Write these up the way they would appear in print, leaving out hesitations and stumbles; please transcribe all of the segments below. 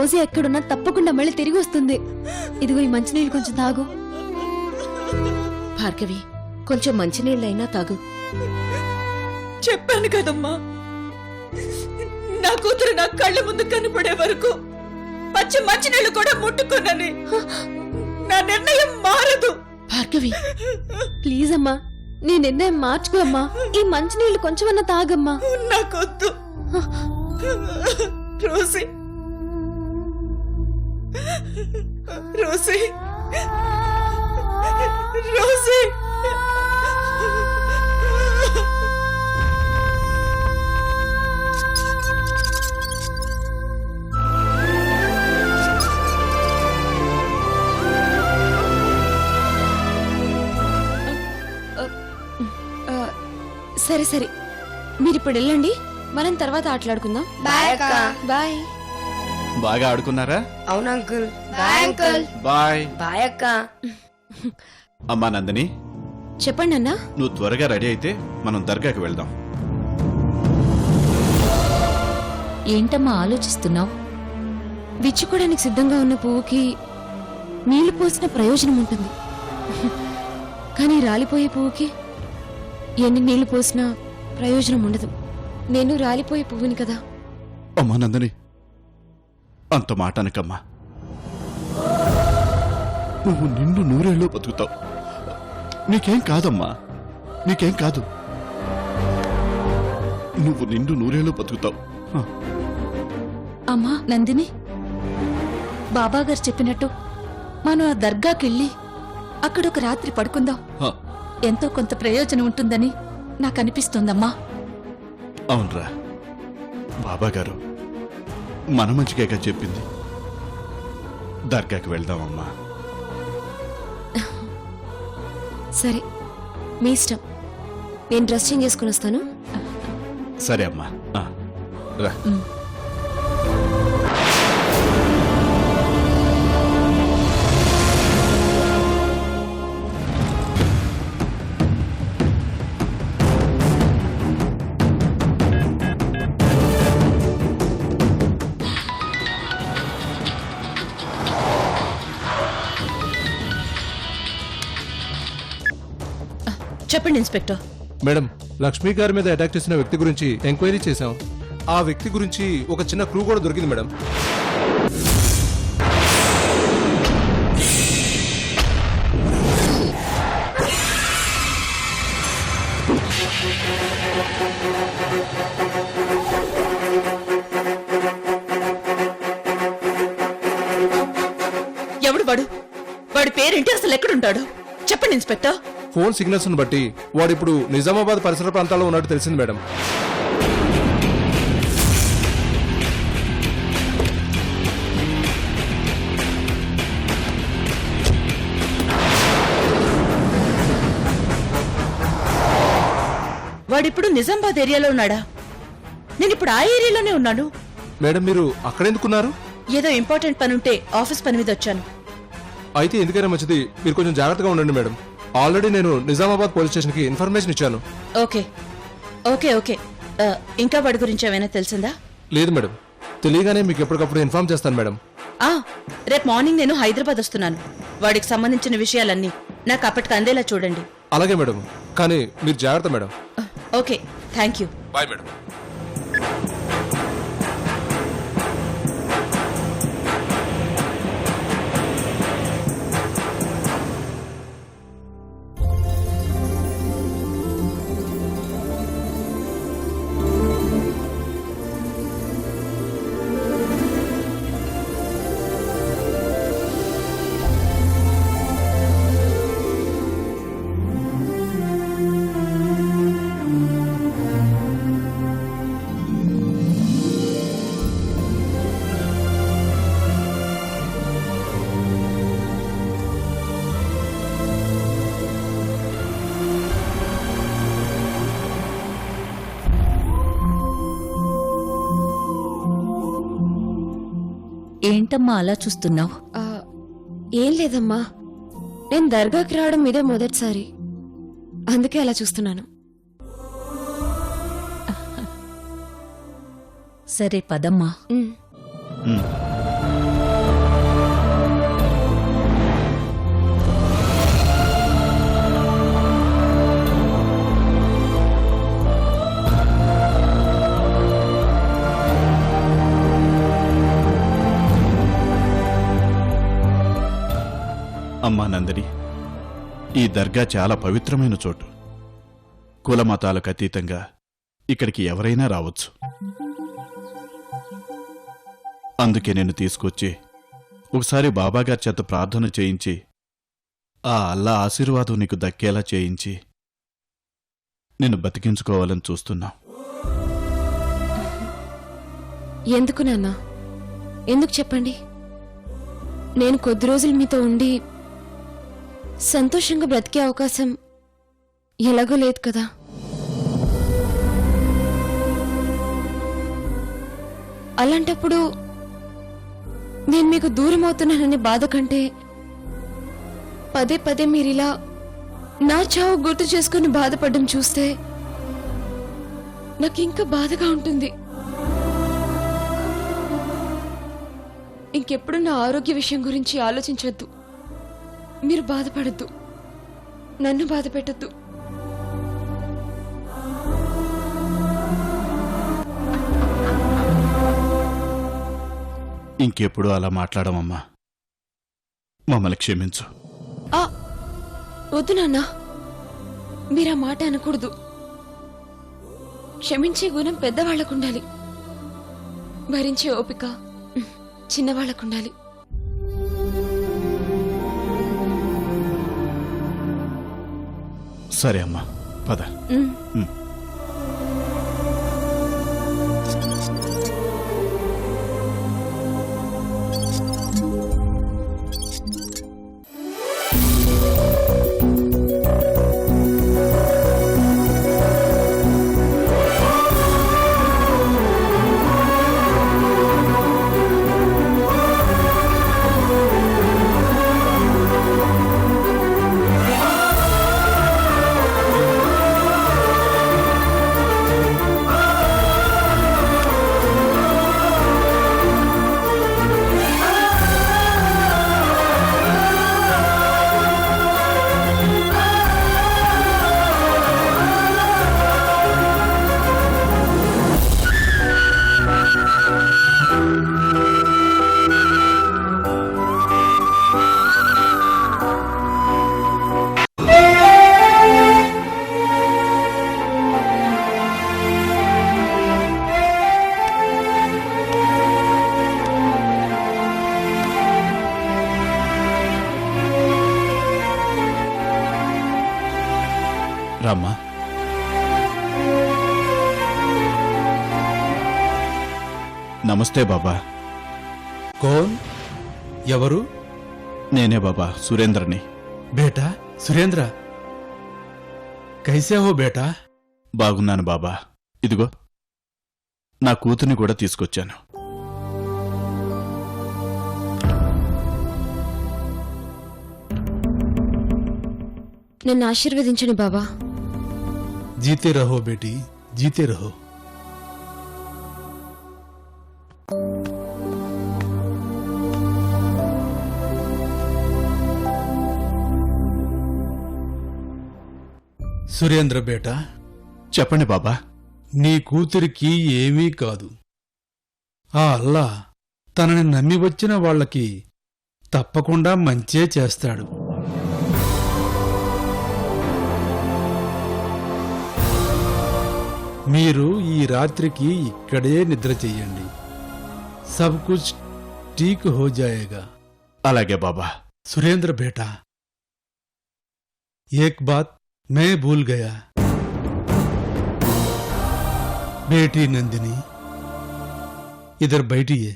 రోజు ఎక్కడున్నా తప్పకుండా మళ్ళీ తిరిగి వస్తుంది. ఇదిగో ఈ మంచినీళ్ళు కొంచెం తాగు. భార్గవి, కొంచెం మంచినీళ్ళైనా తాగు. చెప్పాను కదమ్మా, నా కూతురు నా కళ్ళ ముందు కనపడే వరకు పచ్చి మంచినీళ్ళు కూడా ముట్టుకున్నని. నా నిర్ణయం మారదు. భార్గవి, ప్లీజ్ అమ్మా, నీ నిర్ణయం మార్చుకో అమ్మా. ఈ మంచినీళ్ళు కొంచెమన్నా తాగమ్మా. నాకొద్దు. రోసి, రోసి, రోసి. సరే సరే, మీరిప్పుడు వెళ్ళండి, మనం తర్వాత ఆటలాడుకుందాం. బాయ్ అక్క. బాయ్. బాగా ఆడుకున్నారా? అవును uncle. Bye uncle. Bye. Bye అక్క. అమ్మా నందిని, చెప్పండి అన్నా. నువ్వు త్వరగా రెడీ అయితే మనం దర్గాకి వెళ్దాం. ఏంటమ్మా ఆలోచిస్తున్నావు? విచ్చుకోవడానికి సిద్ధంగా ఉన్న పువ్వుకి నీళ్లు పోసిన ప్రయోజనం ఉంటుంది, కానీ రాలిపోయే పువ్వుకి ఎన్ని నీళ్లు పోసినా ప్రయోజనం ఉండదు. నేను రాలిపోయే పువ్వుని కదా. అమ్మా నందిని, అంత మాట అనకమ్మా. నువ్వు నిండు నూరేళ్ళు బతుకుతావు. నీకేం కాదమ్మా, నీకేం కాదు. నువ్వు నిండు నూరేళ్ళు బతుకుతావు. అమ్మా నందిని, బాబాగారు చెప్పినట్టు మనం ఆ దర్గాకెళ్ళి అక్కడొక రాత్రి పడుకుందాం. ఎంతో కొంత ప్రయోజనం ఉంటుందని నాకు అనిపిస్తోందమ్మా. అవునరా, బాబా గారు మన మంచిగా చెప్పింది. దర్గాకి వెళ్దామమ్మా. సరే, మీ ఇష్టం. నేను డ్రెస్ చేంజ్ చేసుకుని వస్తాను. సరే అమ్మా, రా. చెప్పండి ఇన్స్పెక్టర్. మేడం, లక్ష్మీ గారి మీద అటాక్ చేసిన వ్యక్తి గురించి ఎంక్వైరీ చేశాం. ఆ వ్యక్తి గురించి ఒక చిన్న క్లూ కూడా దొరికింది మేడం. ఎవడు వాడు? వాడి పేరేంటి? అసలు ఎక్కడుంటాడు? చెప్పండి ఇన్స్పెక్టర్. ఫోన్ సిగ్నల్స్ ను బట్టి వాడు ఇప్పుడు నిజామాబాద్ పరిసర ప్రాంతాల్లో ఉన్నట్టు తెలిసింది మేడం. వాడిప్పుడు నిజామాబాద్ ఏరియాలో ఉన్నాడా? నేను ఇప్పుడు ఆ ఏరియాలోనే ఉన్నాను. మేడం, మీరు అక్కడెందుకున్నారు? ఏదో ఇంపార్టెంట్ పని ఉంటే ఆఫీస్ పని మీద వచ్చాను. అయితే ఎందుకైనా మంచిది మీరు కొంచెం జాగ్రత్తగా ఉండండి మేడం. ఆల్రెడీ నేను నిజామాబాద్ పోలీస్ స్టేషన్ కి ఇన్ఫర్మేషన్ ఇచ్చాను. Okay okay okay. ఇంకా వాడి గురించి ఏమైనా తెలిసిందా? లేదు మేడం, తెలియగానే మీకు ఎప్పటికప్పుడు ఇన్ఫార్మ్ చేస్తాను మేడం. రేపు మార్నింగ్ నేను హైదరాబాద్ వస్తున్నాను. వాడికి సంబంధించిన విషయాలన్నీ నాకు అప్పటికి అందేలా చూడండి. అలాగే మేడం, కానీ మీరు జాగ్రత్త madam. Okay, thank you. Bye madam. ఏంటమ్మా అలా చూస్తున్నావు? ఏం లేదమ్మా, నేను దర్గాకి రావడం ఇదే మొదటిసారి, అందుకే అలా చూస్తున్నాను. సరే పదమ్మా. ఉమ్. అమ్మా నందిని, ఈ దర్గా చాలా పవిత్రమైన చోటు. కులమతాలకు అతీతంగా ఇక్కడికి ఎవరైనా రావచ్చు. అందుకే నేను తీసుకొచ్చి ఒకసారి బాబాగారి చేత ప్రార్థన చేయించి ఆ అల్లా ఆశీర్వాదం నీకు దక్కేలా చేయించి నిన్ను బతికించుకోవాలని చూస్తున్నా. ఎందుకు నాన్న? ఎందుకు చెప్పండి? నేను కొద్ది రోజులు మీతో ఉండి సంతోషంగా బ్రతికే అవకాశం ఎలాగో లేదు కదా. అలాంటప్పుడు నేను మీకు దూరం అవుతున్నాననే బాధ కంటే పదే పదే మీరిలా నా చావు గుర్తు చేసుకుని బాధపడడం చూస్తే నాకు ఇంకా బాధగా ఉంటుంది. ఇంకెప్పుడు నా ఆరోగ్య విషయం గురించి ఆలోచించొద్దు. మీరు బాధపడద్దు, నన్ను బాధ పెట్టద్దు. ఇంకెప్పుడు అలా మాట్లాడమమ్మా. మమ్మల్ని క్షమించు. వద్దు నాన్న, మీరా మాట అనకూడదు. క్షమించే గుణం పెద్దవాళ్లకుండాలి, భరించే ఓపిక చిన్నవాళ్లకుండాలి. సరే అమ్మా, పద. రామ్మా. నమస్తే బాబా. कौन ఎవరు? నేనే బాబా, సురేంద్రని. బేటా సురేంద్ర, కైసే హో బేటా? బాగున్నాను బాబా. ఇదిగో నా కూతుర్ని కూడా తీసుకొచ్చాను. నన్ను ఆశీర్వదించండి బాబా. జీతే రహో బేటీ, జీతే రహో. సురేంద్ర బేటా, చెప్పండి బాబా. నీ కూతురికి ఏమీ కాదు. ఆ అల్లా తనని నమ్మి వచ్చిన వాళ్ళకి తప్పకుండా మంచే చేస్తాడు. మీరు ఈ రాత్రికి ఇక్కడే నిద్ర చెయ్యండి. సబ్ కుచ్ ఠీక్ హో జాయేగా. అలాగే బాబా. సురేంద్ర బేటా, ఏక్ బాత్ మే భూల్ గయా. बेटी नंदिनी, इधर बैठिए.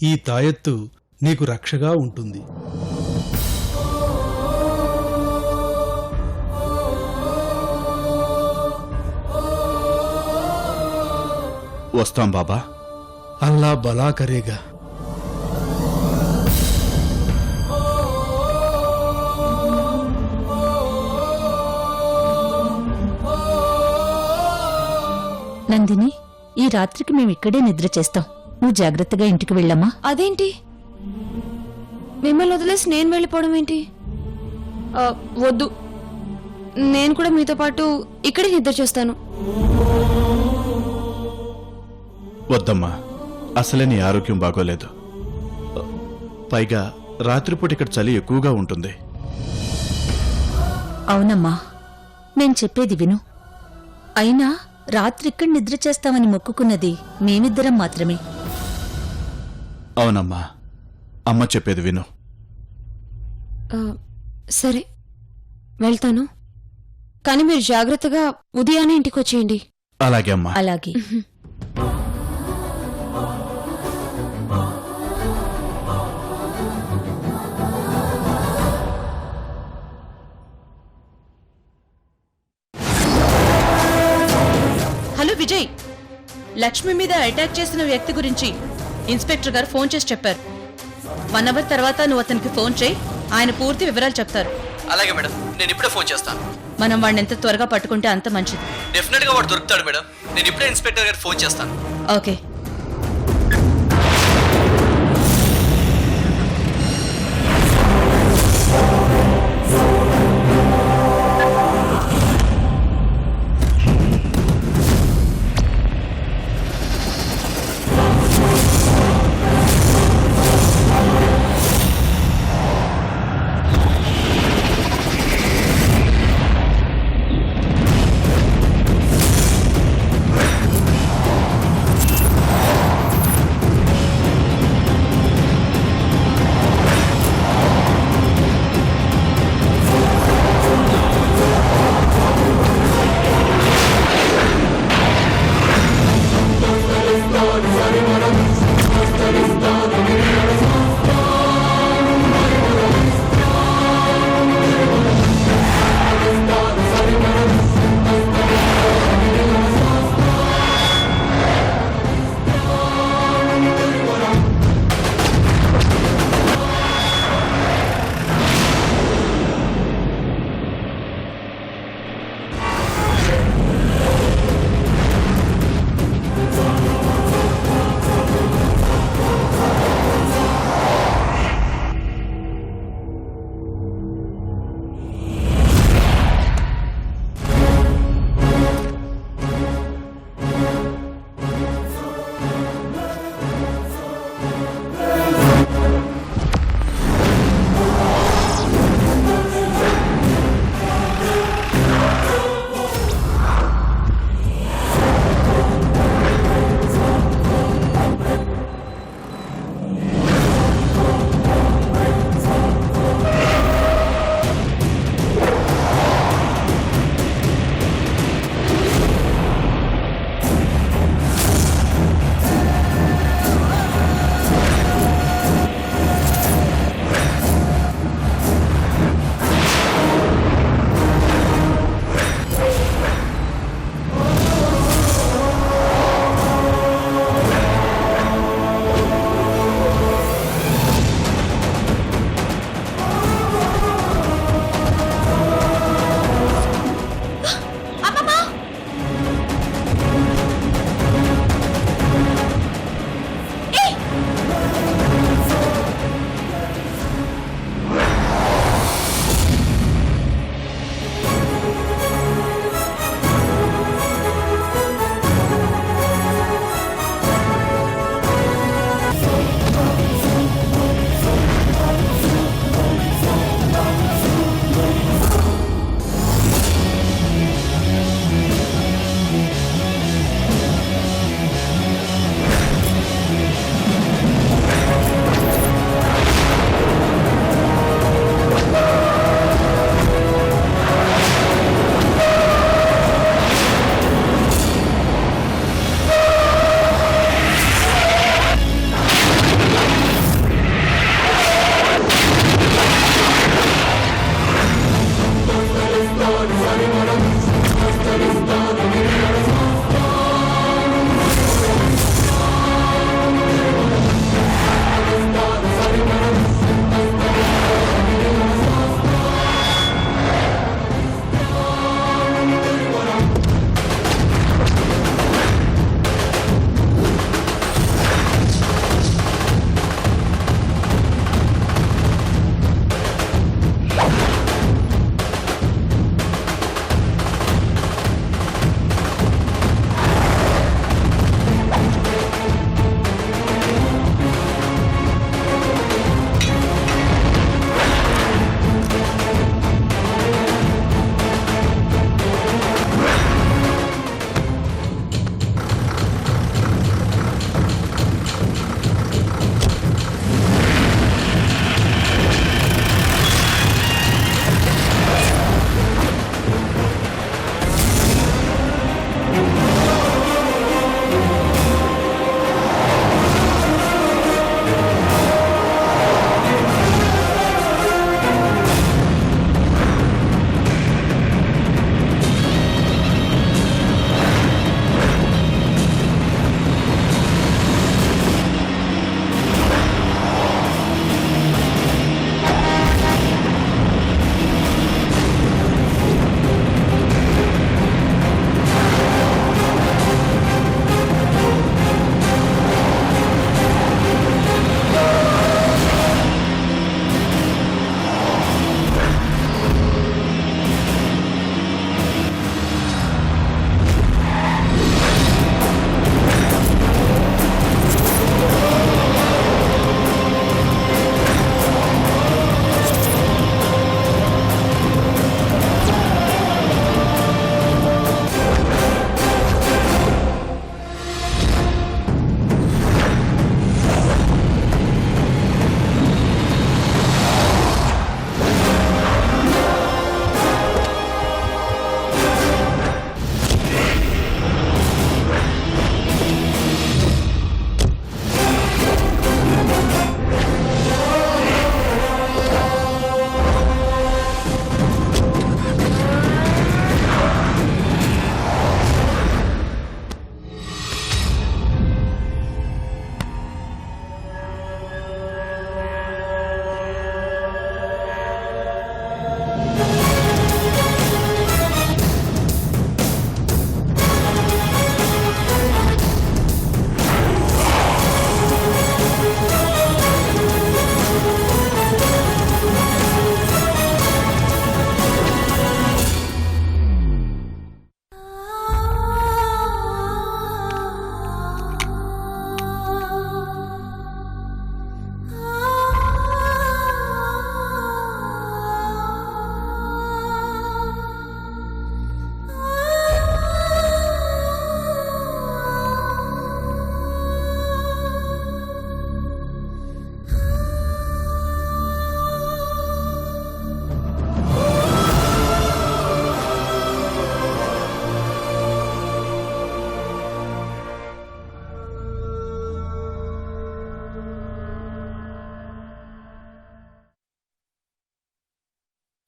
ఈ తాయెత్తు నీకు రక్షగా ఉంటుంది. వస్తాం బాబా. అల్లా బలా కరేగా. నందిని ఈ రాత్రికి మేము ఇక్కడే నిద్ర చేస్తాం. నువ్వు జాగ్రత్తగా ఇంటికి వెళ్ళమ్మా. అదేంటి మిమ్మల్ని వదిలేసి నేను వెళ్ళిపోవడం ఏంటి? వద్దు, నేను కూడా మీతో పాటు ఇక్కడే నిద్ర చేస్తాను. వద్దమ్మా, అసలే నీ ఆరోగ్యం బాగోలేదు. పైగా రాత్రిపూట ఇక్కడ చలి ఎక్కువగా ఉంటుంది. అవునమ్మా, మేం చెప్పేది విను. అయినా రాత్రి ఇక్కడ నిద్ర చేస్తామని మొక్కుకున్నది మేమిద్దరం మాత్రమే. అవునమ్మా, అమ్మ చెప్పేది విను. సరే వెళ్తాను, కానీ మీరు జాగ్రత్తగా ఉదయాన్నే ఇంటికి వచ్చేయండి. అలాగే అమ్మా. అలాగే. హలో విజయ్, లక్ష్మి మీద అటాక్ చేసిన వ్యక్తి గురించి ఇన్స్పెక్టర్ గారు ఫోన్ చేసి చెప్పారు. 1 అవర్ తర్వాత నువ్వు అతనికి ఫోన్ చేయి, ఆయన పూర్తి వివరాలు చెప్తారు. అలాగే మేడం, నేను ఇప్పుడే ఫోన్ చేస్తాను. మనం వాడిని ఎంత త్వరగా పట్టుకుంటే అంత మంచిది. డెఫినెట్ గా వాడు దొరుకుతాడు మేడం. నేను ఇప్పుడే ఇన్స్పెక్టర్ గారికి ఫోన్ చేస్తాను. ఓకే.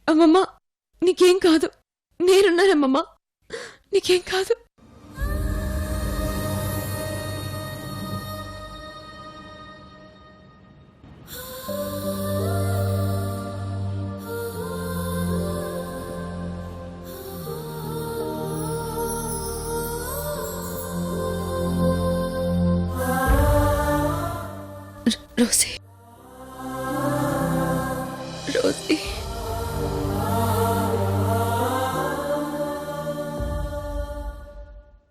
అమ్మమ్మ నీకేం కాదు, నేనున్నానమ్మమ్మ, నీకేం కాదు. Rosie, Rosie,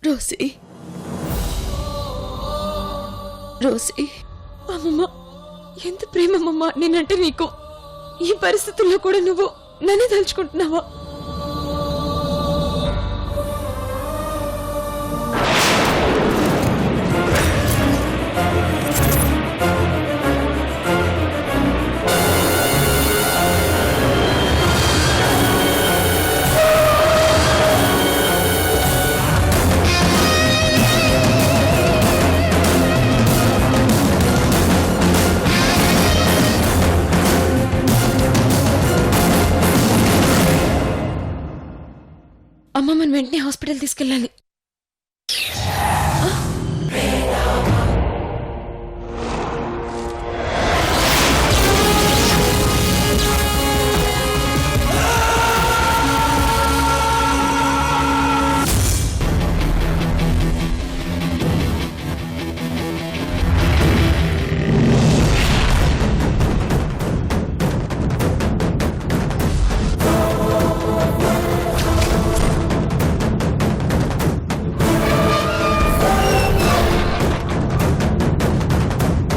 Rosie, Rosie. అమ్మమ్మ, ఎంత ప్రేమమ్మమ్మ నేనంటే నీకు. ఈ పరిస్థితుల్లో కూడా నువ్వు నన్నే తలుచుకుంటున్నావా? అమ్మమ్మని వెంటనే హాస్పిటల్ తీసుకెళ్ళాలి.